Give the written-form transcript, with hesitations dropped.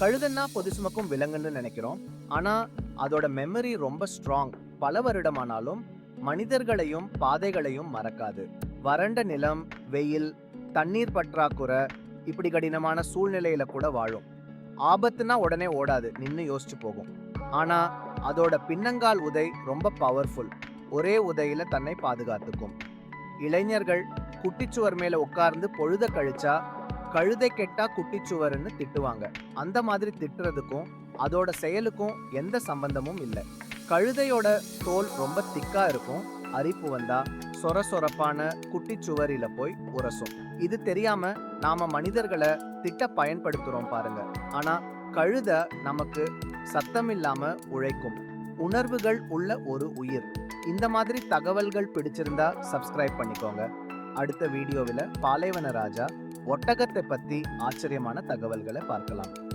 கழுதைன்னா பொதி சுமக்கும் விலங்குன்னு நினைக்கிறோம். ஆனா அதோட மெமரி ரொம்ப ஸ்ட்ராங். பல வருடமானாலும் மனிதர்களையும் பாதைகளையும் மறக்காது. வறண்ட நிலம், வெயில், தண்ணீர் பற்றாக்குறை, இப்படி கடினமான சூழ்நிலையில கூட வாழும். ஆபத்துனா உடனே ஓடாது, நின்னு யோசிச்சு போகும். ஆனா அதோட பின்னங்கால் உதை ரொம்ப பவர்ஃபுல். ஒரே உதையில தன்னை பாதுகாத்துக்கும். இளைஞர்கள் குட்டிச்சுவர் மேல உட்கார்ந்து பொழுத கழிச்சா கழுதை கெட்டா குட்டிச்சுவர்னு திட்டுவாங்க. அந்த மாதிரி திட்டுறதுக்கும் அதோட செயலுக்கும் எந்த சம்பந்தமும் இல்லை. கழுதையோட தோல் ரொம்ப திக்கா இருக்கும். அரிப்பு வந்தா சொர சொரப்பான குட்டிச்சுவரில போய் உரசும். இது தெரியாம நாம மனிதர்களை திட்ட பயன்படுத்துறோம் பாருங்க. ஆனா கழுதை நமக்கு சத்தமில்லாம உழைக்கும் உணர்வுகள் உள்ள ஒரு உயிர். இந்த மாதிரி தகவல்கள் பிடிச்சிருந்தா சப்ஸ்கிரைப் பண்ணிக்கோங்க. அடுத்த வீடியோவில் பாலைவன ராஜா ஒட்டகத்தை பத்தி ஆச்சரியமான தகவல்களை பார்க்கலாம்.